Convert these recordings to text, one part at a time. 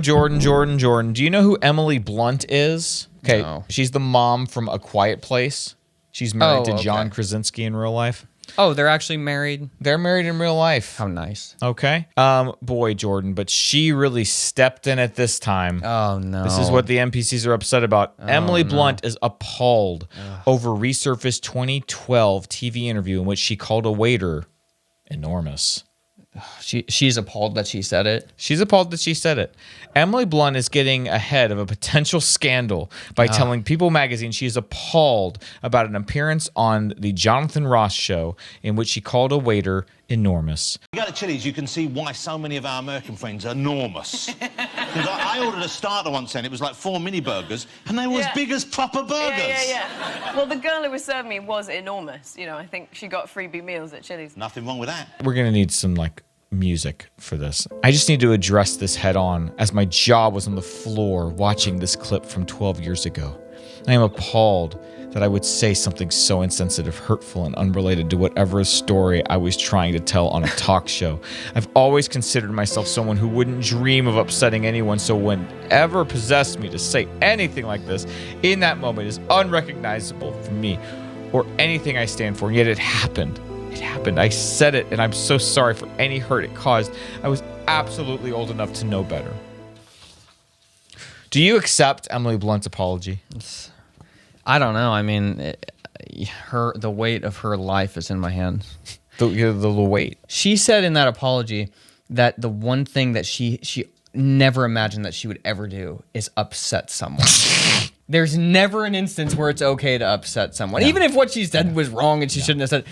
Jordan. Do you know who Emily Blunt is? Okay, No. she's the mom from A Quiet Place. She's married to okay. John Krasinski in real life. Oh, they're actually married? They're married in real life. How nice. Okay. Boy, Jordan, but she really stepped in at this time. Oh, no. This is what the NPCs are upset about. Emily Blunt is appalled over resurfaced 2012 TV interview in which she called a waiter enormous. She's appalled that she said it. She's appalled that she said it. Emily Blunt is getting ahead of a potential scandal by telling People magazine she is appalled about an appearance on the Jonathan Ross show in which she called a waiter enormous. You go to Chili's, you can see why so many of our American friends are enormous. Because I ordered a starter once and it was like 4 mini burgers and they were as big as proper burgers. Yeah. Well, the girl who was serving me was enormous. You know, I think she got freebie meals at Chili's. Nothing wrong with that. We're going to need some, music for this. I just need to address this head on as my jaw was on the floor watching this clip from 12 years ago. I am appalled that I would say something so insensitive, hurtful, and unrelated to whatever story I was trying to tell on a talk show. I've always considered myself someone who wouldn't dream of upsetting anyone, so whenever possessed me to say anything like this in that moment is unrecognizable for me or anything I stand for, and yet it happened. It happened. I said it, and I'm so sorry for any hurt it caused. I was absolutely old enough to know better. Do you accept Emily Blunt's apology? I don't know. I mean, the weight of her life is in my hands. The weight. She said in that apology that the one thing that she never imagined that she would ever do is upset someone. There's never an instance where it's okay to upset someone. Even if what she said was wrong and she shouldn't have said it.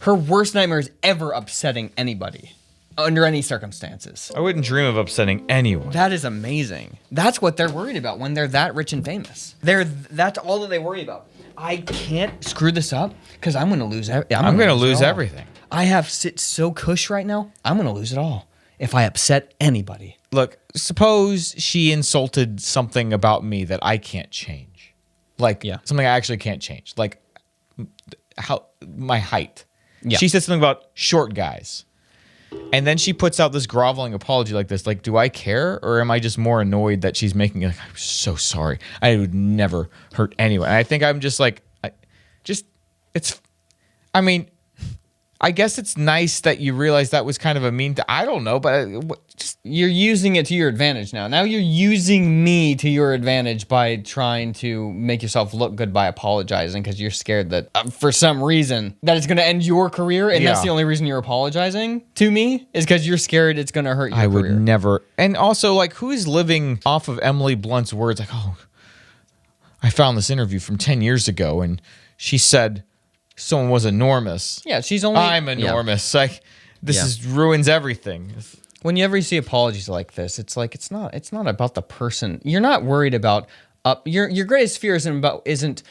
Her worst nightmare is ever upsetting anybody under any circumstances. I wouldn't dream of upsetting anyone. That is amazing. That's what they're worried about when they're that rich and famous. That's all that they worry about. I can't screw this up because I'm going to lose. I'm going to lose everything. I have sit so cush right now. I'm going to lose it all if I upset anybody. Look, suppose she insulted something about me that I can't change. Something I actually can't change. Like my height. Yeah. She said something about short guys. And then she puts out this groveling apology like this. Like, do I care? Or am I just more annoyed that she's making it? I'm so sorry. I would never hurt anyone. And I think I'm just I guess it's nice that you realize that was kind of a mean. I don't know, but you're using it to your advantage now. Now you're using me to your advantage by trying to make yourself look good by apologizing because you're scared that for some reason that it's going to end your career, and that's the only reason you're apologizing to me is because you're scared it's going to hurt your career. I would never. And also, who's living off of Emily Blunt's words? I found this interview from 10 years ago, and she said someone was enormous. Yeah, I'm enormous. This ruins everything. Whenever you see apologies like this, it's not about the person. You're not worried about your greatest fear isn't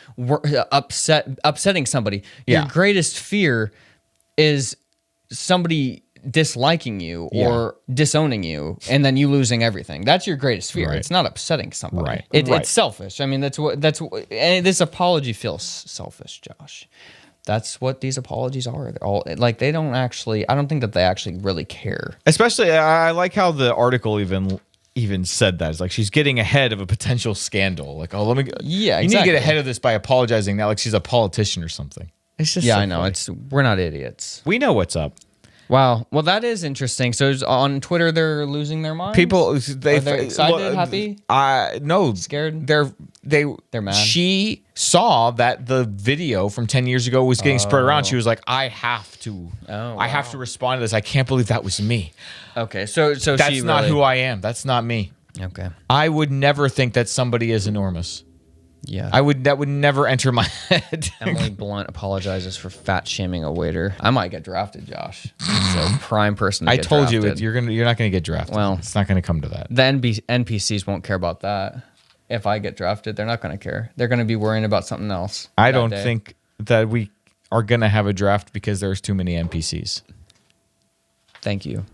upsetting somebody. Your greatest fear is somebody disliking you or disowning you, and then you losing everything. That's your greatest fear. Right. It's not upsetting somebody. Right. It's selfish. I mean, and this apology feels selfish, Josh. That's what these apologies are. They're all they don't actually. I don't think that they actually really care. Especially, I like how the article even said that. It's like she's getting ahead of a potential scandal. Like, let me. Yeah, you need to get ahead of this by apologizing now, like she's a politician or something. It's just I know. Funny. We're not idiots. We know what's up. Wow. Well, that is interesting. So on Twitter, they're losing their minds. People, they're excited, happy. No, scared. They're mad. She saw that the video from 10 years ago was getting spread around. She was like, I have to respond to this. I can't believe that was me. Okay, so that's not who I am. That's not me. Okay. I would never think that somebody is enormous. Yeah. That would never enter my head. Emily Blunt apologizes for fat shaming a waiter. I might get drafted, Josh. It's a prime person to get told drafted. you you're not going to get drafted. Well, it's not going to come to that. The NPCs won't care about that. If I get drafted, they're not going to care. They're going to be worrying about something else. I don't think that we are going to have a draft because there's too many NPCs. Thank you.